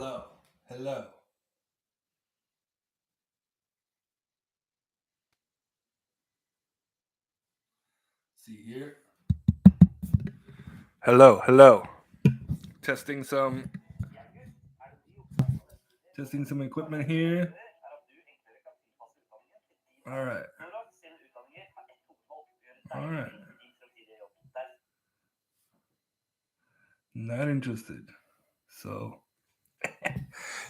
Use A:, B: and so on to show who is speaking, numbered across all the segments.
A: Hello. Hello. See here. Hello, hello. Testing some equipment here. All right. All right. Not interested. So,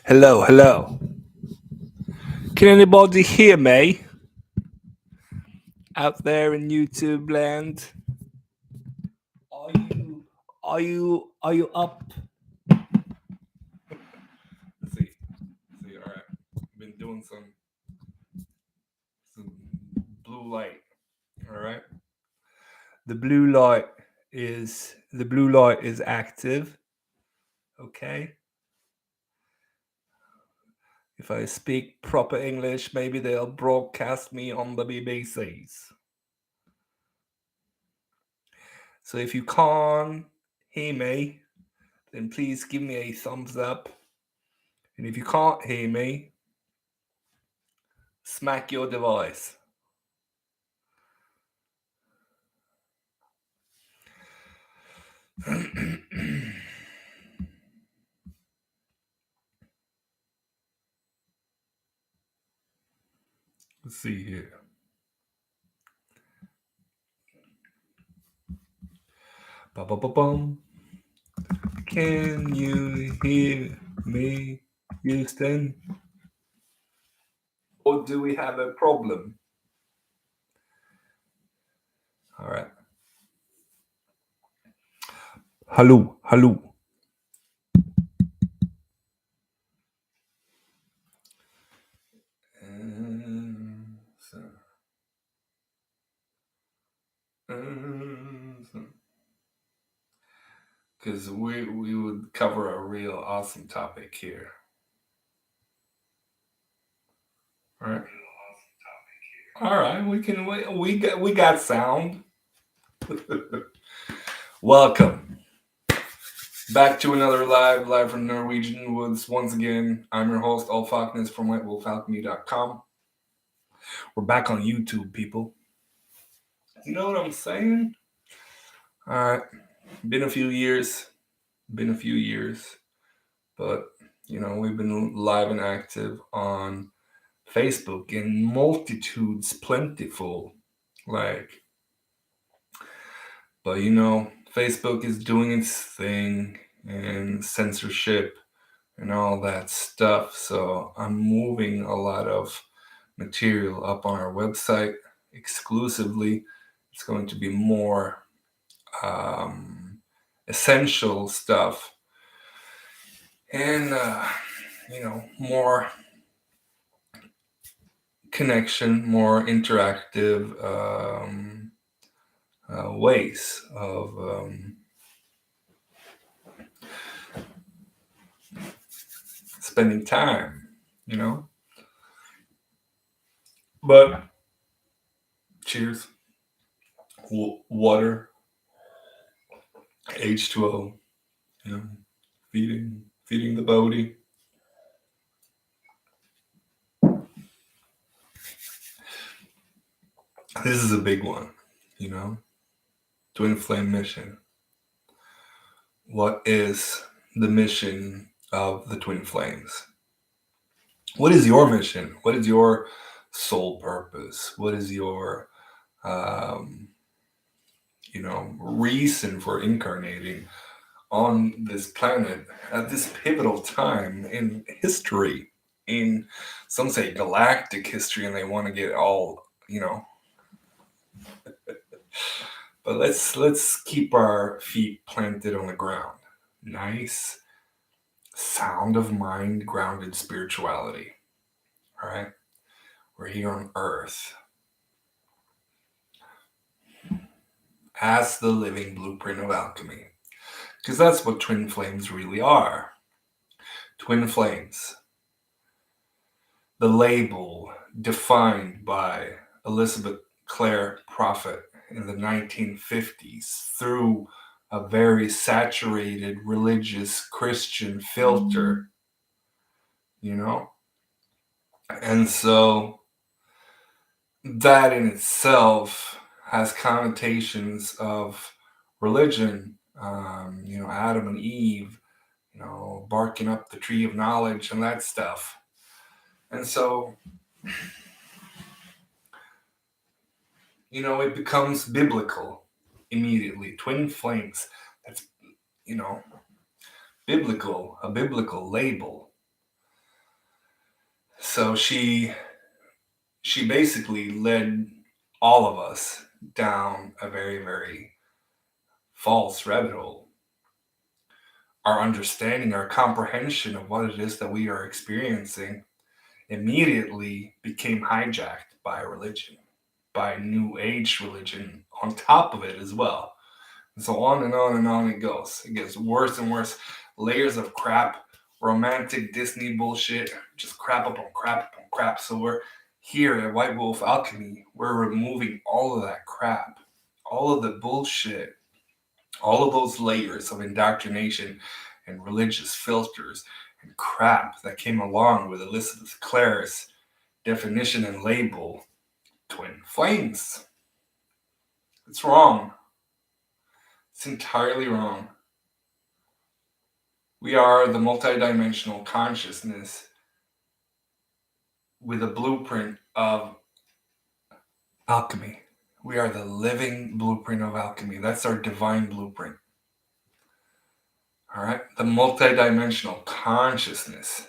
A: hello, hello. Can anybody hear me out there in YouTube land? Are you up? Let's see. All right. Been doing some blue light. All right. The blue light is active. Okay. If I speak proper English, maybe they'll broadcast me on the BBCs. So if you can't hear me, then please give me a thumbs up. And if you can't hear me, smack your device. Let's see here. Ba-ba-ba-bum. Can you hear me, Houston? Or do we have a problem? All right. Hello, hello. Because we would cover a real awesome topic here. All right. All right, we got sound. Welcome back to another live from Norwegian Woods. Once again, I'm your host, Alfaknes from WhiteWolfAlchemy.com. We're back on YouTube, people. You know what I'm saying? All right, been a few years, but we've been live and active on Facebook in multitudes, plentiful, like. But Facebook is doing its thing and censorship and all that stuff. So I'm moving a lot of material up on our website exclusively. It's going to be more essential stuff and, more connection, more interactive ways of spending time, But cheers. Water, H2O, feeding the body. This is a big one, Twin Flame mission. What is the mission of the Twin Flames? What is your mission? What is your soul purpose? What is your, um, reason for incarnating on this planet at this pivotal time in history? In some say galactic history, and they want to get all, But let's keep our feet planted on the ground. Nice, sound of mind grounded spirituality. All right, we're here on Earth as the living blueprint of alchemy, because that's what twin flames really are. Twin flames, the label defined by Elizabeth Clare Prophet in the 1950s through a very saturated religious Christian filter. you know? And so that in itself has connotations of religion. Adam and Eve, barking up the tree of knowledge and that stuff. And so, it becomes biblical immediately. Twin flames. That's, you know, biblical, a biblical label. So she basically led all of us down a very, very false rabbit hole. Our understanding, our comprehension of what it is that we are experiencing immediately became hijacked by religion, by New Age religion on top of it as well. And so on and on and on it goes. It gets worse and worse. Layers of crap, romantic Disney bullshit, just crap upon crap upon crap. So we're here at White Wolf Alchemy, we're removing all of that crap, all of the bullshit, all of those layers of indoctrination and religious filters and crap that came along with Elizabeth Clare's definition and label, twin flames. It's wrong. It's entirely wrong. We are the multidimensional consciousness with a blueprint of alchemy. We are the living blueprint of alchemy. That's our divine blueprint. All right? The multidimensional consciousness.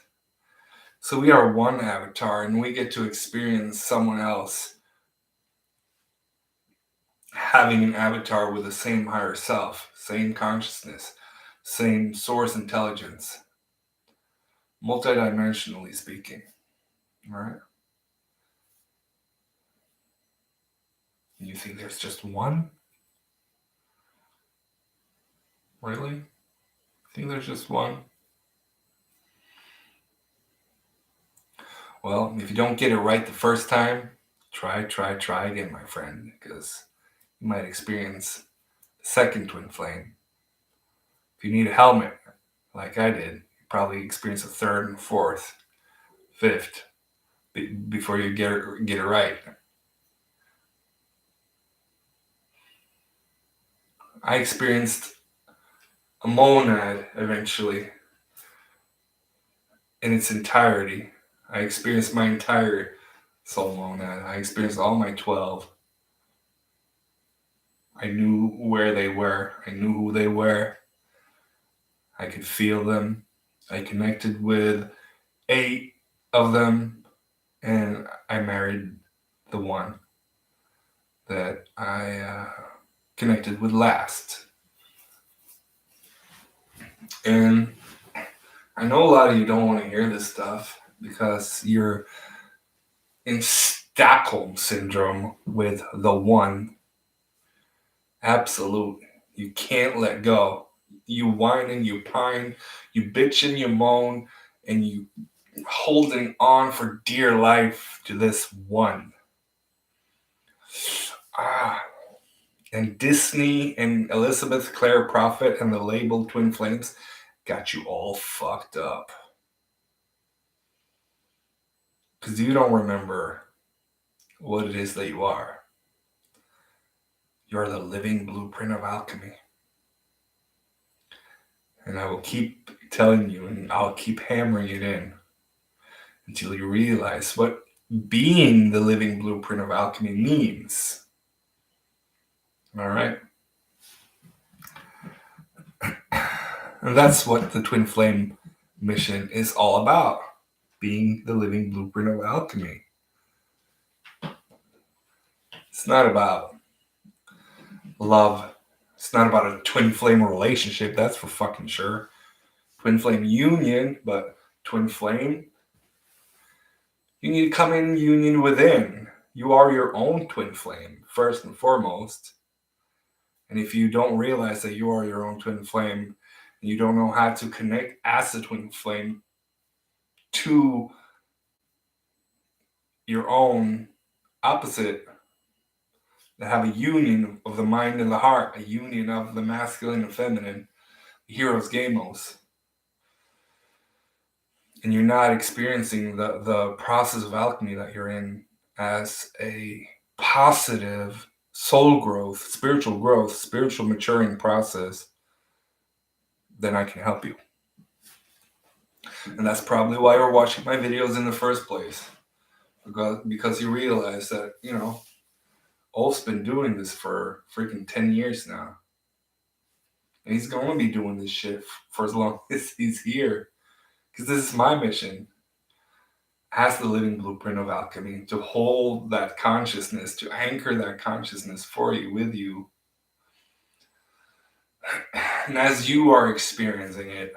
A: So we are one avatar and we get to experience someone else having an avatar with the same higher self, same consciousness, same source intelligence, multidimensionally speaking. All right? You think there's just one? Really? Think there's just one? Well, if you don't get it right the first time, try again, my friend, because you might experience the second twin flame. If you need a helmet, like I did, you probably experience a third and fourth, fifth, before you get it right. I experienced a monad eventually in its entirety. I experienced my entire soul monad. I experienced all my 12. I knew where they were. I knew who they were. I could feel them. I connected with 8 of them, and I married the one that I connected with last. And I know a lot of you don't want to hear this stuff because you're in Stockholm syndrome with the one. Absolute. You can't let go. You whine and you pine, you bitch and you moan, and you holding on for dear life to this one. And Disney and Elizabeth Clare Prophet and the label Twin Flames got you all fucked up. Because you don't remember what it is that you are. You're the living blueprint of alchemy. And I will keep telling you, and I'll keep hammering it in until you realize what being the living blueprint of alchemy means. All right? And that's what the Twin Flame mission is all about. Being the living blueprint of alchemy. It's not about love. It's not about a twin flame relationship. That's for fucking sure. Twin flame union, but twin flame, you need to come in union within. You are your own twin flame, first and foremost. And if you don't realize that you are your own twin flame, and you don't know how to connect as a twin flame to your own opposite, to have a union of the mind and the heart, a union of the masculine and feminine, the heroes gamos. and you're not experiencing the process of alchemy that you're in as a positive soul growth, spiritual maturing process, then I can help you. And that's probably why you're watching my videos in the first place. Because you realize that, Ulf's been doing this for freaking 10 years now. And he's going to be doing this shit for as long as he's here. Because this is my mission as the living blueprint of alchemy, to hold that consciousness, to anchor that consciousness for you, with you. And as you are experiencing it,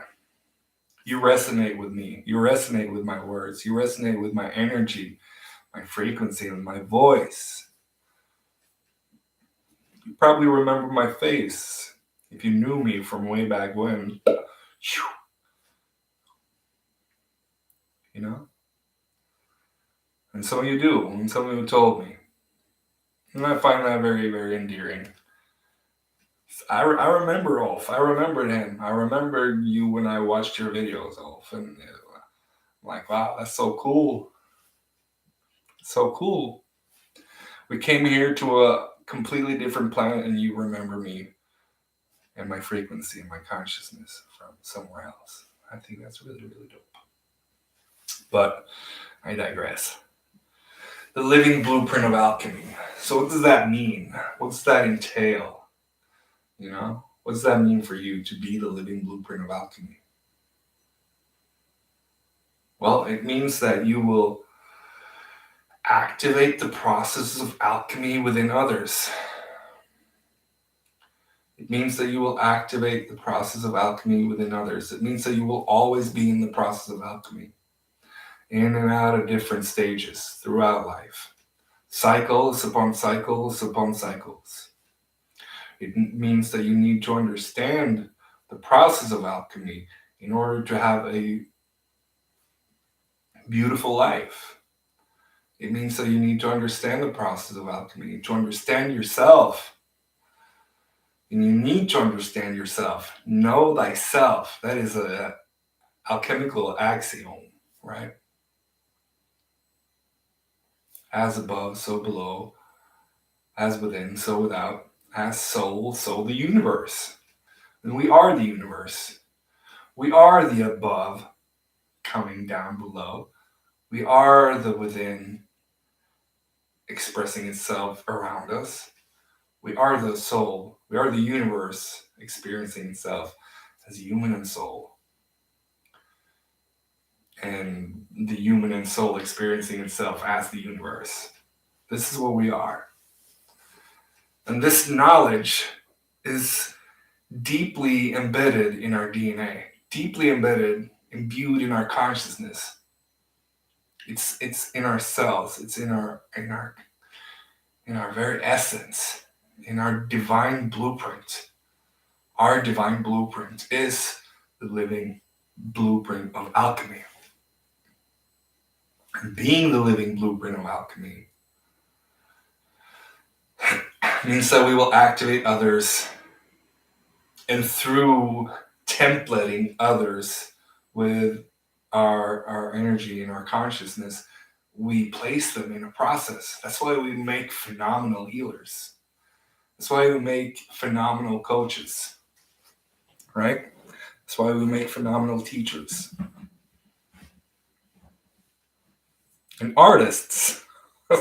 A: you resonate with me. You resonate with my words. You resonate with my energy, my frequency, and my voice. You probably remember my face if you knew me from way back when. And some of you do, and some of you told me. And I find that very, very endearing. I remember Ulf. I remembered him. I remembered you when I watched your videos, Ulf. And I'm like, wow, that's so cool. So cool. We came here to a completely different planet, and you remember me and my frequency and my consciousness from somewhere else. I think that's really, really dope. But I digress. The living blueprint of alchemy. So what does that mean? What does that entail? What does that mean for you to be the living blueprint of alchemy? Well, it means that you will activate the processes of alchemy within others. It means that you will activate the process of alchemy within others. It means that you will always be in the process of alchemy, in and out of different stages throughout life. Cycles upon cycles upon cycles. It means that you need to understand the process of alchemy in order to have a beautiful life. It means that you need to understand the process of alchemy, to understand yourself. And you need to understand yourself. Know thyself. That is an alchemical axiom, right? As above, so below. As within, so without. As soul, so the universe. And we are the universe. We are the above coming down below. We are the within expressing itself around us. We are the soul. We are the universe experiencing itself as human and soul. And the human and soul experiencing itself as the universe. This is what we are. And this knowledge is deeply embedded in our DNA, deeply embedded, imbued in our consciousness. It's in our cells. It's in our very essence, in our divine blueprint. Our divine blueprint is the living blueprint of alchemy. And being the living blueprint of alchemy means that we will activate others, and through templating others with our energy and our consciousness, we place them in a process. That's why we make phenomenal healers. That's why we make phenomenal coaches, right? That's why we make phenomenal teachers and artists.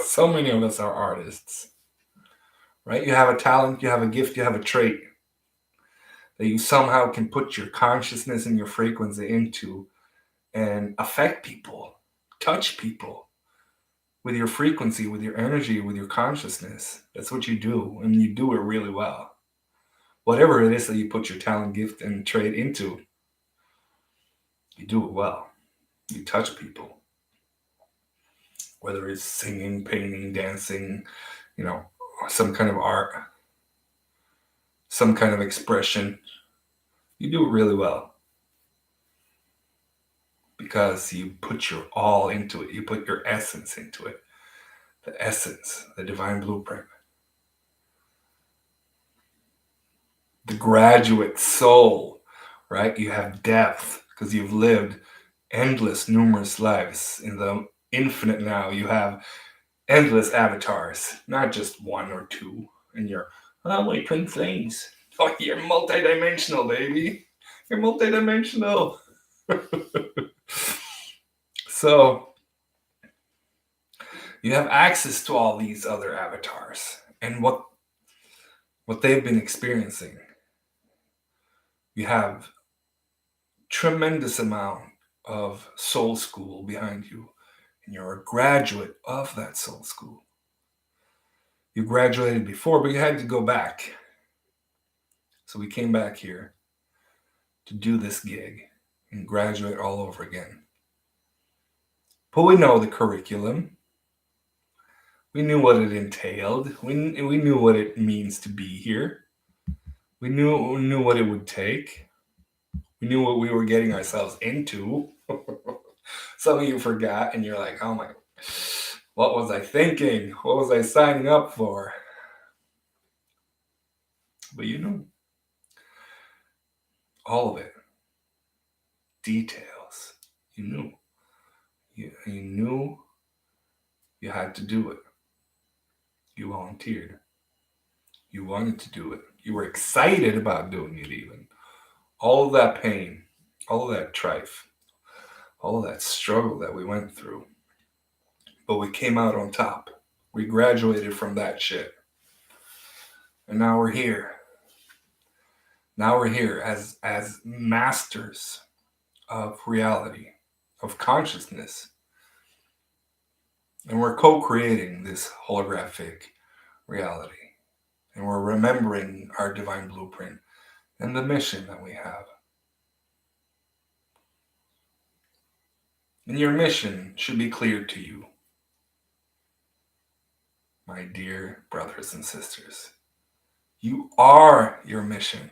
A: So many of us are artists, right? You have a talent, you have a gift, you have a trait that you somehow can put your consciousness and your frequency into and affect people, touch people with your frequency, with your energy, with your consciousness. That's what you do, and you do it really well. Whatever it is that you put your talent, gift, and trait into, you do it well. You touch people. Whether it's singing, painting, dancing, some kind of art, some kind of expression, you do it really well. Because you put your all into it. You put your essence into it. The essence, the divine blueprint. The graduate soul, right? You have depth because you've lived endless, numerous lives in the infinite now. You have endless avatars, not just one or two. And you're, oh, my twin flames. Oh, you're multidimensional, baby. You're multidimensional. So you have access to all these other avatars and what they've been experiencing. You have tremendous amount of soul school behind you, and you're a graduate of that soul school. You graduated before, but you had to go back. So we came back here to do this gig and graduate all over again. But we know the curriculum. We knew what it entailed. We knew what it means to be here. We knew what it would take. We knew what we were getting ourselves into. Some of you forgot, and you're like, oh my, what was I thinking? What was I signing up for? But you knew all of it. Details. You knew. You knew you had to do it. You volunteered. You wanted to do it. You were excited about doing it even. All of that pain, all of that strife, all of that struggle that we went through. But we came out on top. We graduated from that shit. And now we're here. Now we're here as masters of reality, of consciousness. And we're co-creating this holographic reality. And we're remembering our divine blueprint and the mission that we have. And your mission should be clear to you, my dear brothers and sisters. You are your mission.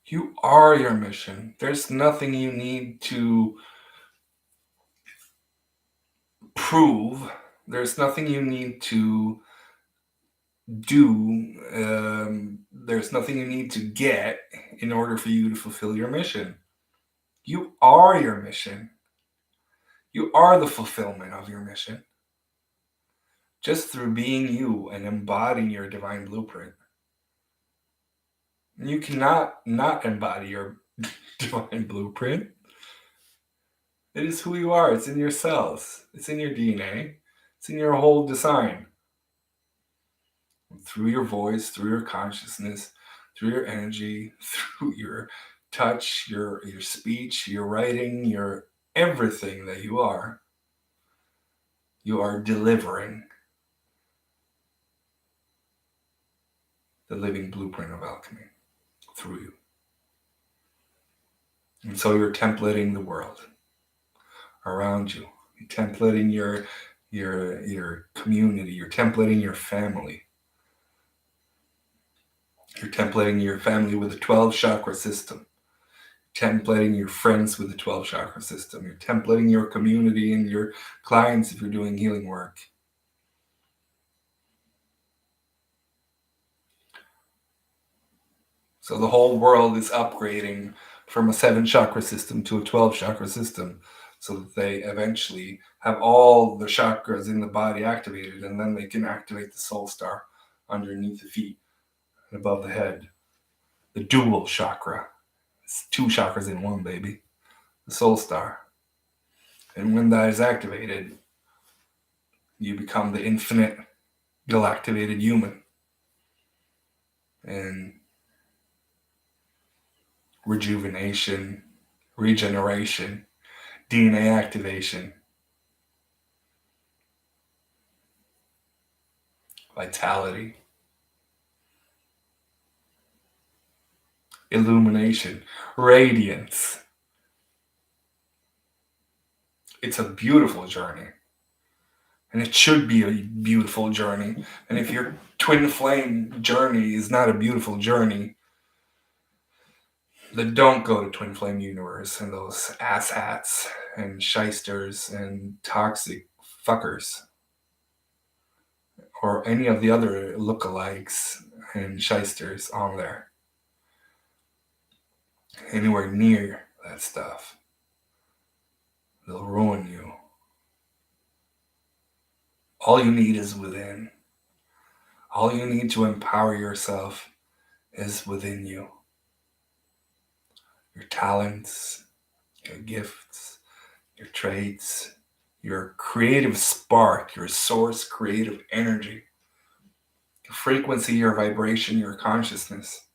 A: You are your mission. There's nothing you need to prove. There's nothing you need to do. There's nothing you need to get in order for you to fulfill your mission. You are your mission. You are the fulfillment of your mission. Just through being you and embodying your divine blueprint. You cannot not embody your divine blueprint. It is who you are. It's in your cells. It's in your DNA. It's in your whole design. Through your voice, through your consciousness, through your energy, through your touch, your speech, your writing, your everything that you are delivering the living blueprint of alchemy through you. And so you're templating the world around you. You're templating your community. You're templating your family. You're templating your family with a 12 chakra system. Templating your friends with a 12 chakra system. You're templating your community and your clients if you're doing healing work. So the whole world is upgrading from a 7 chakra system to a 12 chakra system so that they eventually have all the chakras in the body activated, and then they can activate the soul star underneath the feet and above the head. The dual chakra. It's 2 chakras in one, baby. The soul star. And when that is activated, you become the infinite galactivated human. And rejuvenation, regeneration, DNA activation, vitality, illumination, radiance. It's a beautiful journey. And it should be a beautiful journey. And if your twin flame journey is not a beautiful journey, then don't go to Twin Flame Universe and those asshats and shysters and toxic fuckers. Or any of the other lookalikes and shysters on there. Anywhere near that stuff. they'll ruin you. All you need is within. All you need to empower yourself is within you. Your talents, your gifts, your traits, your creative spark, your source creative energy, your frequency, your vibration, your consciousness.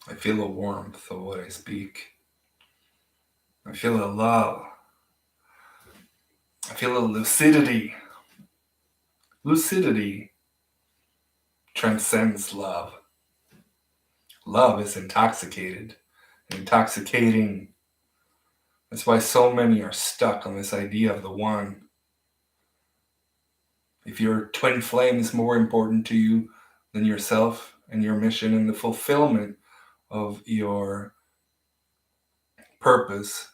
A: I feel the warmth of what I speak. I feel the love. I feel the lucidity. Lucidity transcends love. Love is intoxicating. That's why so many are stuck on this idea of the one. If your twin flame is more important to you than yourself and your mission and the fulfillment of your purpose,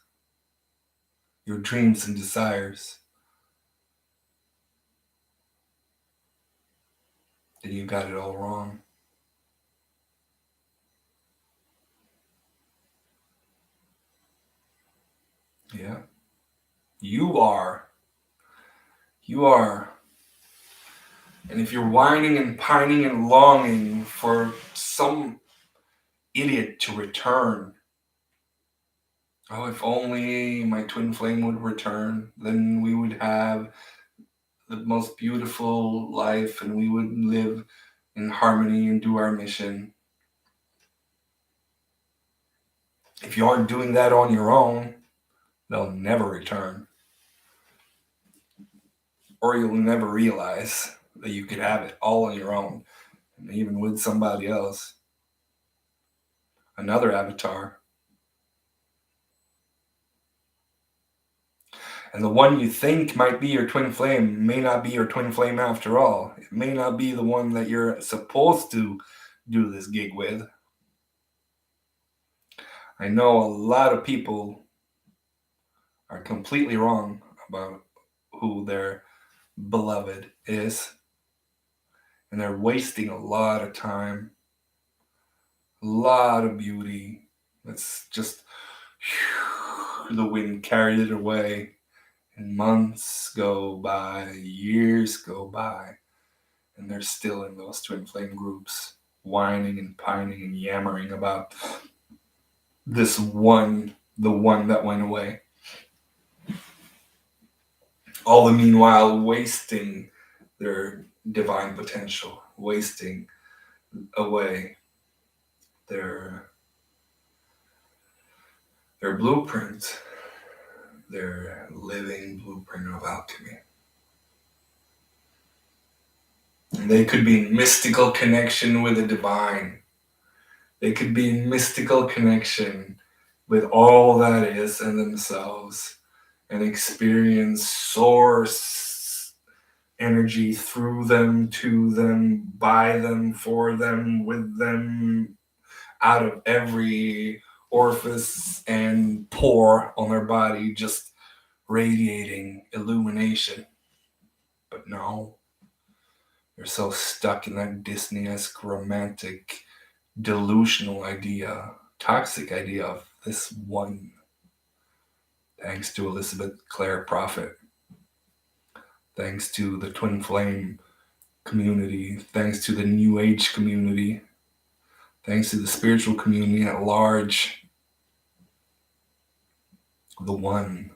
A: your dreams and desires, then you got it all wrong. Yeah. You are. And if you're whining and pining and longing for some idiot to return, oh, if only my twin flame would return, then we would have the most beautiful life and we would live in harmony and do our mission. If you aren't doing that on your own, they'll never return. Or you'll never realize that you could have it all on your own, and even with somebody else. Another avatar. And the one you think might be your twin flame may not be your twin flame after all. It may not be the one that you're supposed to do this gig with. I know a lot of people are completely wrong about who their beloved is. And they're wasting a lot of time, a lot of beauty. It's just the wind carried it away. And months go by, years go by, and they're still in those twin flame groups, whining and pining and yammering about this one, the one that went away. All the meanwhile wasting their divine potential, wasting away their blueprint, their living blueprint of alchemy. And they could be in mystical connection with the divine. They could be in mystical connection with all that is and themselves and experience source energy through them, to them, by them, for them, with them, out of every orifice and pore on their body, just radiating illumination. But no, they're so stuck in that Disney-esque romantic delusional idea, toxic idea of this one. Thanks to Elizabeth Clare Prophet, thanks to the Twin Flame community, thanks to the New Age community, thanks to the spiritual community at large, the one.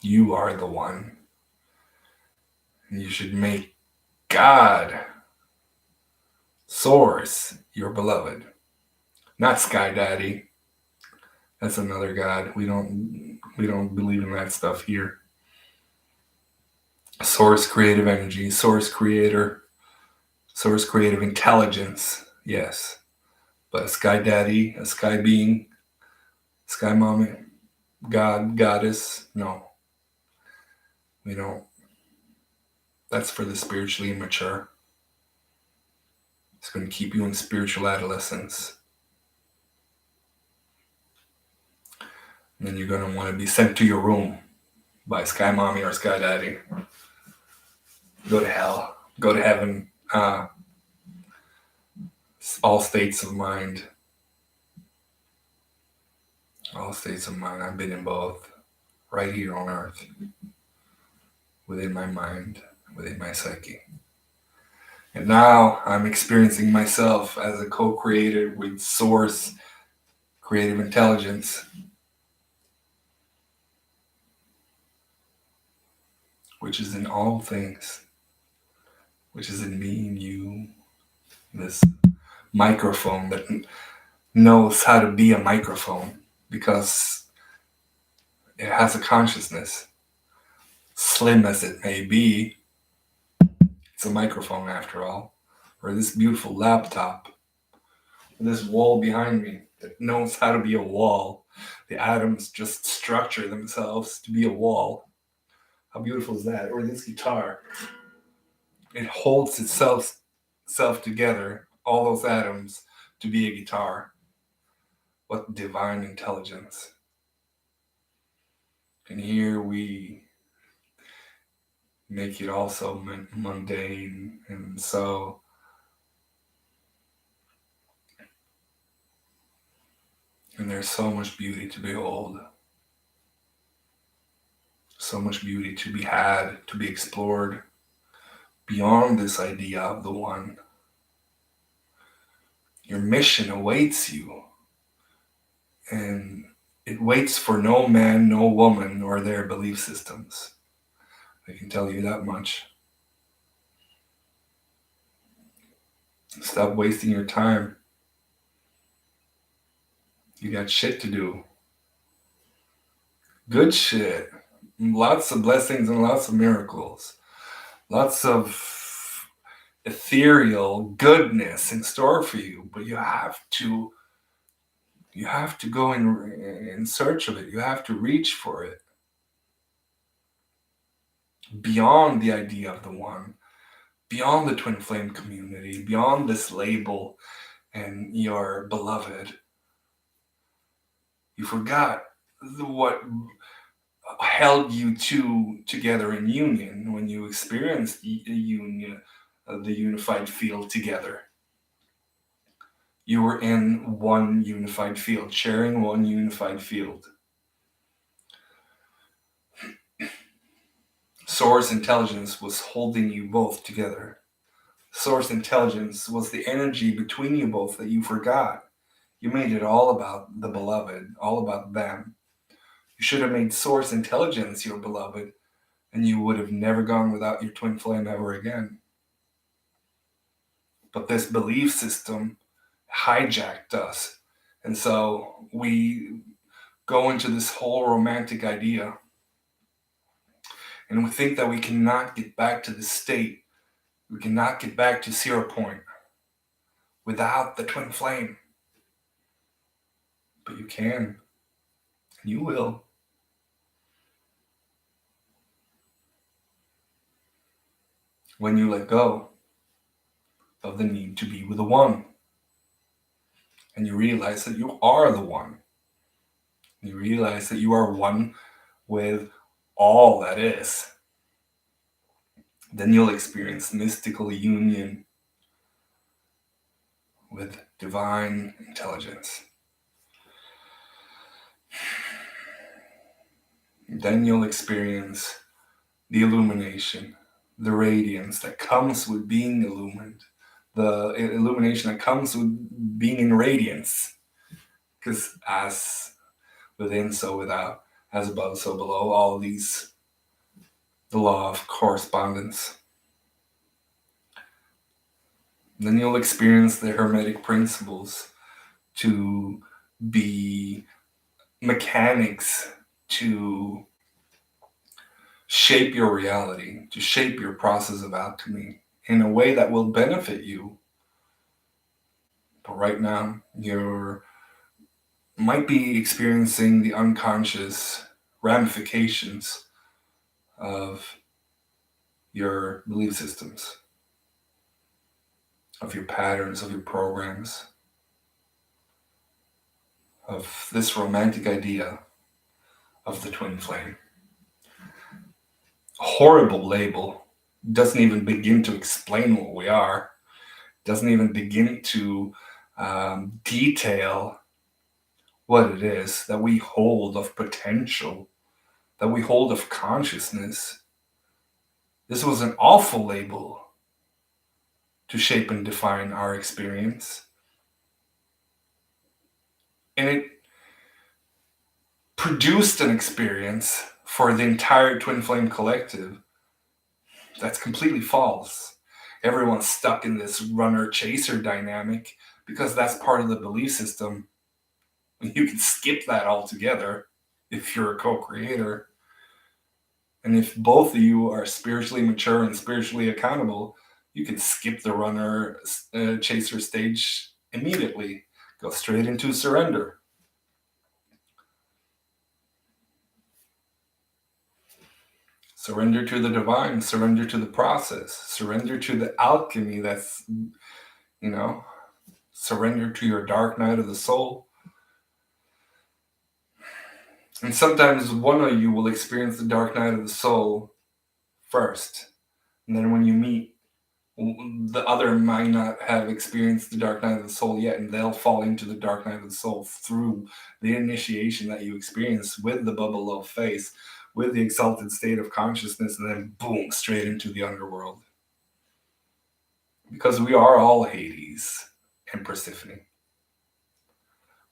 A: You are the one. And you should make God, Source, your beloved. Not Sky Daddy. That's another God. We don't believe in that stuff here. Source creative energy, source creator, source creative intelligence. Yes. But a Sky Daddy, a Sky Being, Sky Mommy, God, Goddess, no. We don't. That's for the spiritually immature. It's going to keep you in spiritual adolescence. And then you're going to want to be sent to your room by Sky Mommy or Sky Daddy. Go to hell. Go to heaven. all states of mind. All states of mind. I've been in both, right here on Earth, within my mind, within my psyche. And now I'm experiencing myself as a co-creator with Source Creative Intelligence, which is in all things, which is in me and you, this microphone that knows how to be a microphone because it has a consciousness. Slim as it may be, it's a microphone after all. Or this beautiful laptop, or this wall behind me that knows how to be a wall. The atoms just structure themselves to be a wall. How beautiful is that? Or this guitar. It holds itself together, all those atoms, to be a guitar. What divine intelligence. And here we make it also mundane and so and there's so much beauty to behold, so much beauty to be had, to be explored beyond this idea of the one. Your mission awaits you, and it waits for no man, no woman, or their belief systems. I can tell you that much. Stop wasting your time. You got shit to do. Good shit. Lots of blessings and lots of miracles. Lots of ethereal goodness in store for you, but you have to go in search of it. You have to reach for it. Beyond the idea of the one, beyond the twin flame community, beyond this label and your beloved. You forgot what held you two together in union when you experienced the union, the unified field together. You were in one unified field, sharing one unified field. Source intelligence was holding you both together. Source intelligence was the energy between you both that you forgot. You made it all about the beloved, all about them. You should have made Source intelligence your beloved, and you would have never gone without your twin flame ever again. But this belief system hijacked us. And so we go into this whole romantic idea, and we think that we cannot get back to the state. We cannot get back to 0 point without the twin flame. But you can. And you will. When you let go of the need to be with the one. And you realize that you are the one. You realize that you are one with all that is. Then you'll experience mystical union with divine intelligence. Then you'll experience the illumination, the radiance that comes with being illumined, the illumination that comes with being in radiance. Because as within, so without, as above, so below, all of these, the law of correspondence. Then you'll experience the Hermetic principles to be mechanics to shape your reality, to shape your process of alchemy in a way that will benefit you. But right now, you might be experiencing the unconscious ramifications of your belief systems, of your patterns, of your programs, of this romantic idea of the twin flame. A horrible label, doesn't even begin to explain what we are. doesn't even begin to detail what it is that we hold of potential, that we hold of consciousness. This was an awful label to shape and define our experience. And it produced an experience for the entire Twin Flame collective that's completely false. Everyone's stuck in this runner chaser dynamic because that's part of the belief system. You can skip that altogether if you're a co creator. And if both of you are spiritually mature and spiritually accountable, you can skip the runner chaser stage immediately, go straight into surrender. Surrender to the divine, surrender to the process, surrender to the alchemy that's, surrender to your dark night of the soul. And sometimes one of you will experience the dark night of the soul first. And then when you meet, the other might not have experienced the dark night of the soul yet, and they'll fall into the dark night of the soul through the initiation that you experience with the bubble of face, with the exalted state of consciousness, and then boom, straight into the underworld. Because we are all Hades and Persephone.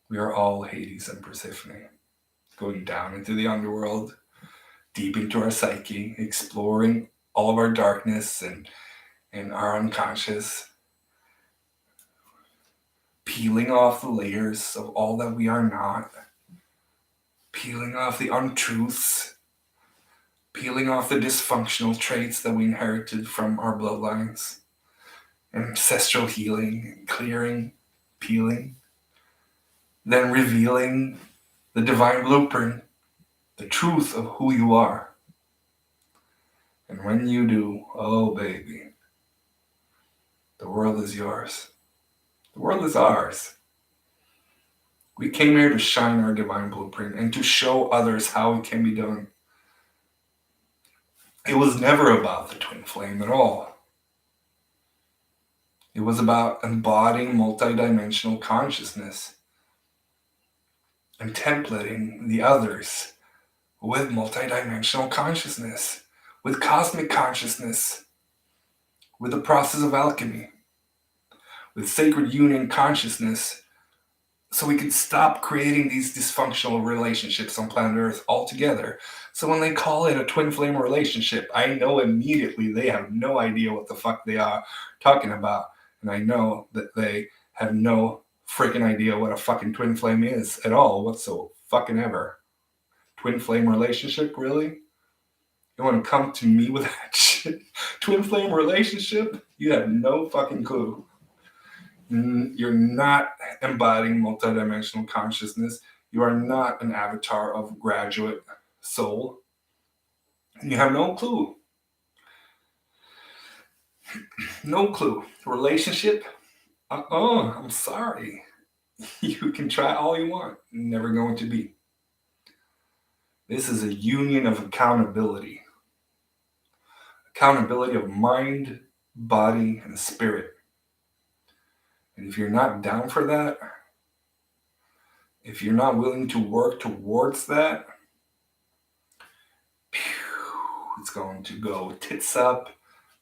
A: We are all Hades and Persephone. Going down into the underworld, deep into our psyche, exploring all of our darkness and our unconscious, peeling off the layers of all that we are not, peeling off the untruths, peeling off the dysfunctional traits that we inherited from our bloodlines, ancestral healing, clearing, peeling, then revealing the divine blueprint, the truth of who you are. And when you do, oh baby, the world is yours. The world is ours. We came here to shine our divine blueprint and to show others how it can be done. It was never about the twin flame at all. It was about embodying multidimensional consciousness and templating the others with multidimensional consciousness, with cosmic consciousness, with the process of alchemy, with sacred union consciousness, so we could stop creating these dysfunctional relationships on planet Earth altogether. So when they call it a twin flame relationship, I know immediately they have no idea what the fuck they are talking about. And I know that they have no freaking idea what a fucking twin flame is at all, whatsoever fucking ever. Twin flame relationship, really? You want to come to me with that shit? Twin flame relationship? You have no fucking clue. You're not embodying multidimensional consciousness. You are not an avatar of graduate soul. You have no clue. No clue. Relationship? I'm sorry. You can try all you want. Never going to be. This is a union of accountability. Accountability of mind, body, and spirit. And if you're not down for that, if you're not willing to work towards that, it's going to go tits up,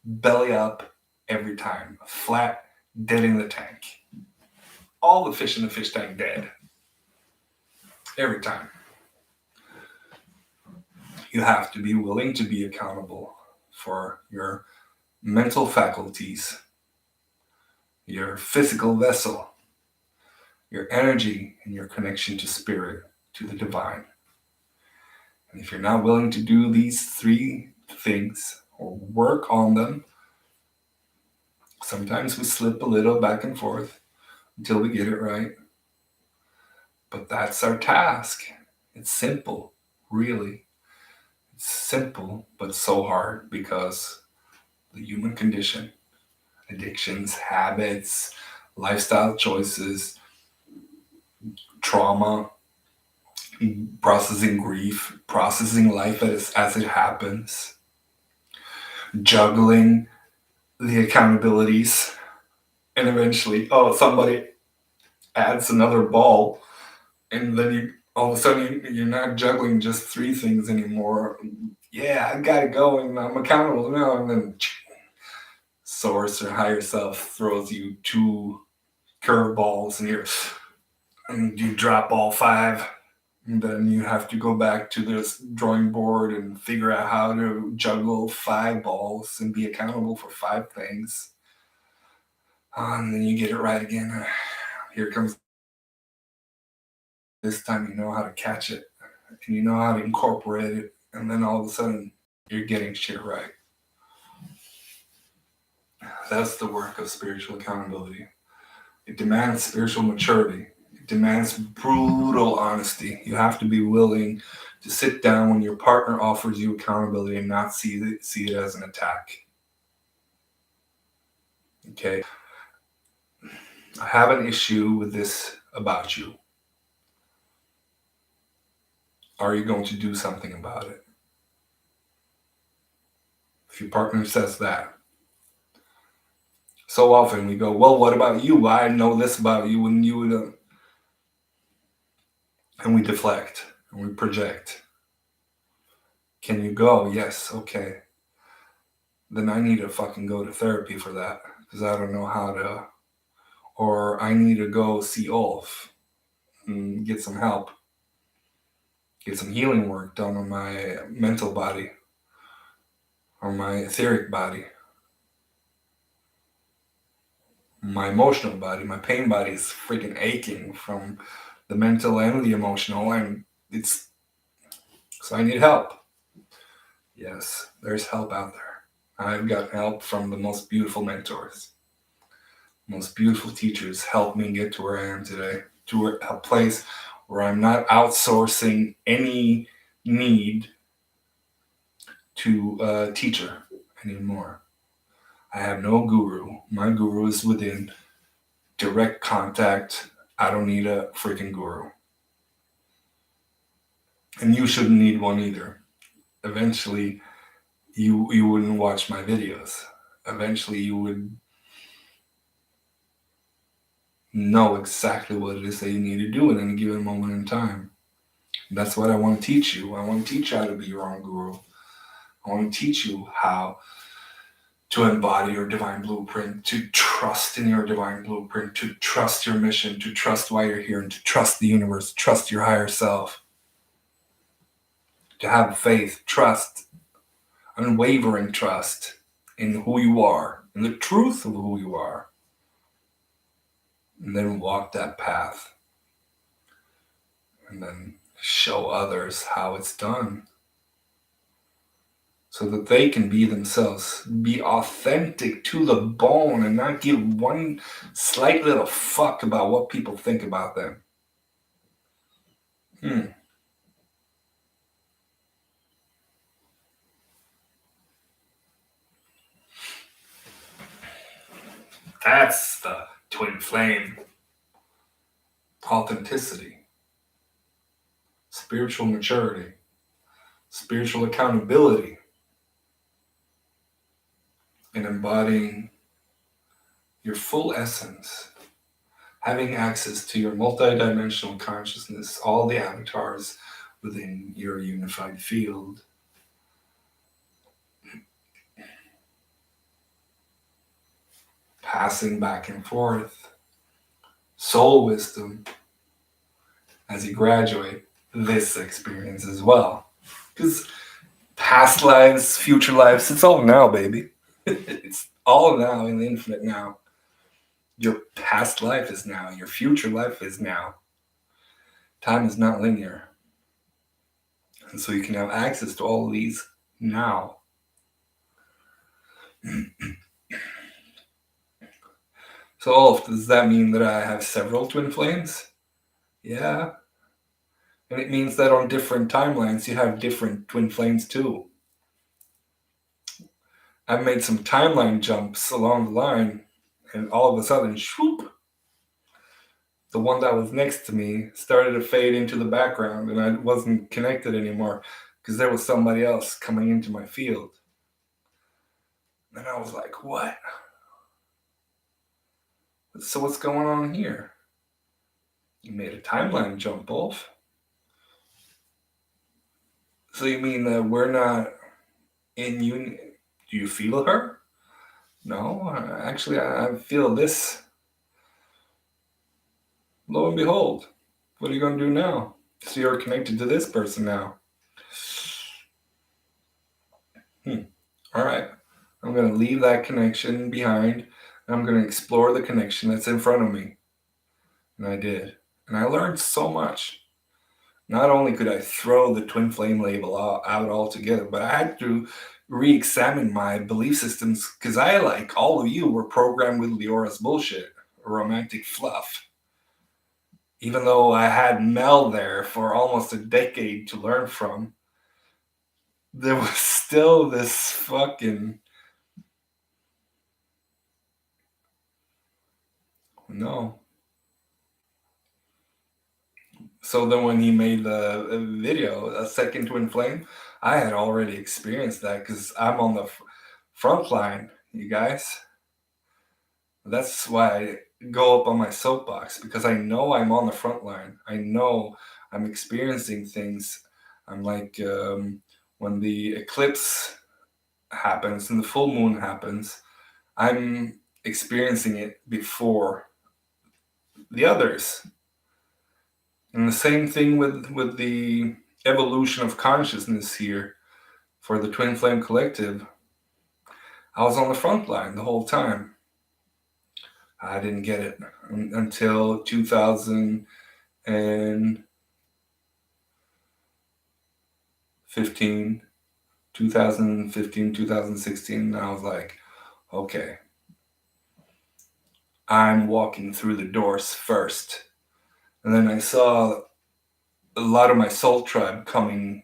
A: belly up every time. Flat, dead in the tank. All the fish in the fish tank dead. Every time. You have to be willing to be accountable for your mental faculties, your physical vessel, your energy, and your connection to spirit, to the divine. And if you're not willing to do these three things or work on them, sometimes we slip a little back and forth until we get it right. But that's our task. It's simple, really. It's simple, but so hard because the human condition, addictions, habits, lifestyle choices, trauma, processing grief, processing life as it happens, juggling the accountabilities And eventually, somebody adds another ball, and then you all of a sudden you're not juggling just three things anymore. Yeah, I gotta go, and I'm accountable now. And then source or higher self throws you two curveballs, and you drop all five. And then you have to go back to this drawing board and figure out how to juggle five balls and be accountable for five things. And then you get it right again. Here comes this time, you know how to catch it and you know how to incorporate it. And then all of a sudden, you're getting shit right. That's the work of spiritual accountability. It demands spiritual maturity. It demands brutal honesty. You have to be willing to sit down when your partner offers you accountability and not see it as an attack. Okay? I have an issue with this about you. Are you going to do something about it? If your partner says that, so often we go, well, what about you? I know this about you, and you would, and we deflect and we project. Can you go? Yes. Okay. Then I need to fucking go to therapy for that because I don't know how to, or I need to go see Ulf and get some help, get some healing work done on my mental body or my etheric body, my emotional body. My pain body is freaking aching from the mental and the emotional, and it's so I need help. Yes, there's help out there. I've got help from the most beautiful mentors, most beautiful teachers help me get to where I am today, to a place where I'm not outsourcing any need to a teacher anymore. I have no guru. My guru is within direct contact. I don't need a freaking guru. And you shouldn't need one either. Eventually, you wouldn't watch my videos. Eventually, you would know exactly what it is that you need to do at any given moment in time. That's what I want to teach you. I want to teach you how to be your own guru. I want to teach you how to embody your divine blueprint, to trust in your divine blueprint, to trust your mission, to trust why you're here, and to trust the universe, trust your higher self, to have faith, trust, unwavering trust in who you are, in the truth of who you are, and then walk that path, and then show others how it's done so that they can be themselves, be authentic to the bone, and not give one slight little fuck about what people think about them. That's the twin flame. Authenticity, spiritual maturity, spiritual accountability, and embodying your full essence, having access to your multidimensional consciousness, all the avatars within your unified field. Passing back and forth, soul wisdom as you graduate this experience as well. Because past lives, future lives, it's all now, baby. It's all now in the infinite now. Your past life is now. Your future life is now. Time is not linear. And so you can have access to all of these now. So, Ulf, does that mean that I have several twin flames? Yeah. And it means that on different timelines, you have different twin flames too. I've made some timeline jumps along the line, and all of a sudden, swoop, the one that was next to me started to fade into the background, and I wasn't connected anymore because there was somebody else coming into my field. And I was like, what? So what's going on here? You made a timeline jump, Wolf. So you mean that we're not in union? Do you feel her? No, actually, I feel this. Lo and behold, what are you going to do now? So you're connected to this person now. All right. I'm going to leave that connection behind. And I'm going to explore the connection that's in front of me. And I did. And I learned so much. Not only could I throw the twin flame label out altogether, but I had to re examine my belief systems because I, like all of you, were programmed with Leora's bullshit, romantic fluff. Even though I had Mel there for almost a decade to learn from, there was still this fucking. No. So then when he made the video, a second twin flame, I had already experienced that because I'm on the front line, you guys. That's why I go up on my soapbox because I know I'm on the front line. I know I'm experiencing things. I'm like when the eclipse happens and the full moon happens, I'm experiencing it before the others. And the same thing with the evolution of consciousness here for the Twin Flame Collective. I was on the front line the whole time. I didn't get it until 2015, 2016. And I was like, okay, I'm walking through the doors first. And then I saw a lot of my soul tribe coming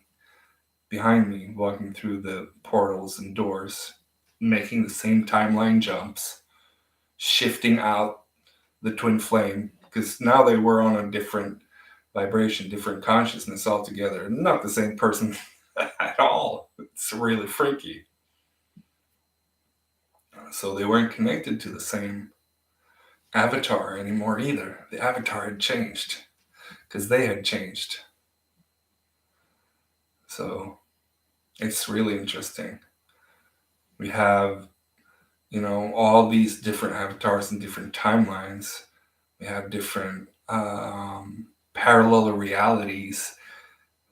A: behind me, walking through the portals and doors, making the same timeline jumps, shifting out the twin flame, because now they were on a different vibration, different consciousness altogether. Not the same person at all. It's really freaky. So they weren't connected to the same avatar anymore either. The avatar had changed because they had changed. So it's really interesting. We have, all these different avatars and different timelines. We have different parallel realities.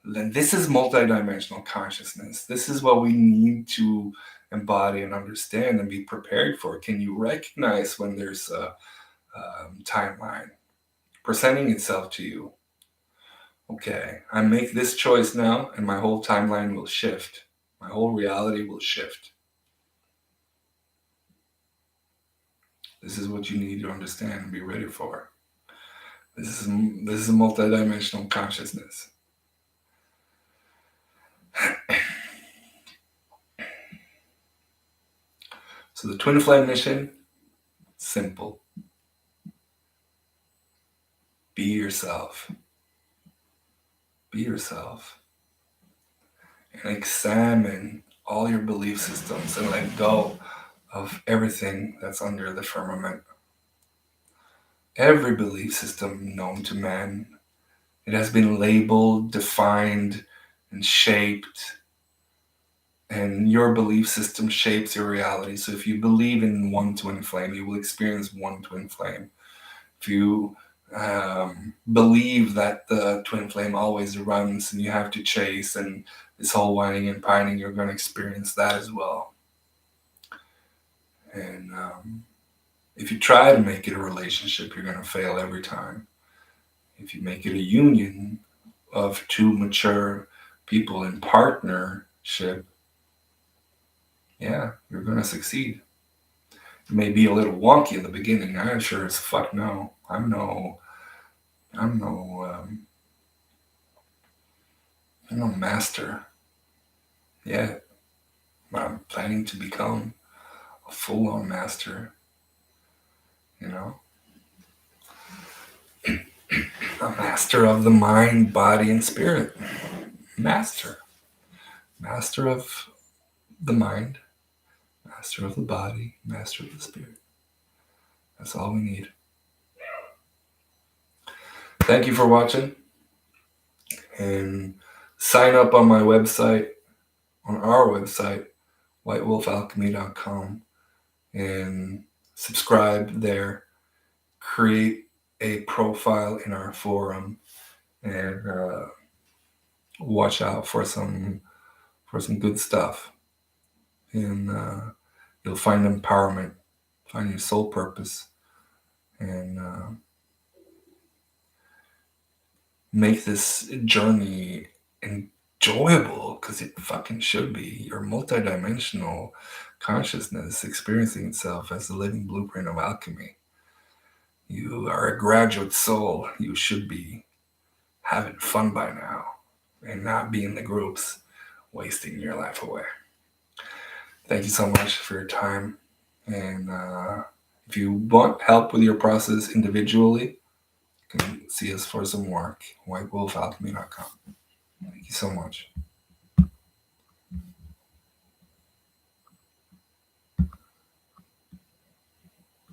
A: Then this is multidimensional consciousness. This is what we need to embody and understand and be prepared for. Can you recognize when there's a timeline presenting itself to you? Okay, I make this choice now, and my whole timeline will shift. My whole reality will shift. This is what you need to understand and be ready for. This is a multidimensional consciousness. So the twin flame mission, simple. Be yourself. Be yourself. And examine all your belief systems and let go of everything that's under the firmament. Every belief system known to man, it has been labeled, defined, and shaped. And your belief system shapes your reality. So if you believe in one twin flame, you will experience one twin flame. If you believe that the twin flame always runs and you have to chase and this whole whining and pining, you're going to experience that as well. And if you try to make it a relationship, you're going to fail every time. If you make it a union of two mature people in partnership, yeah, you're going to succeed. It may be a little wonky in the beginning. I sure as fuck know. I'm no master yet. But I'm planning to become a full-on master. A master of the mind, body, and spirit. Master of the mind, master of the body, master of the spirit. That's all we need. Thank you for watching, and sign up on my website, on our website, whitewolfalchemy.com, and subscribe there. Create a profile in our forum, and watch out for some good stuff. And you'll find empowerment, find your soul purpose, and make this journey enjoyable, because it fucking should be. Your multidimensional consciousness experiencing itself as the living blueprint of alchemy. You are a graduate soul. You should be having fun by now and not be in the groups wasting your life away. Thank you so much for your time. And if you want help with your process individually, you can see us for some work. whitewolfalchemy.com. Thank you so much.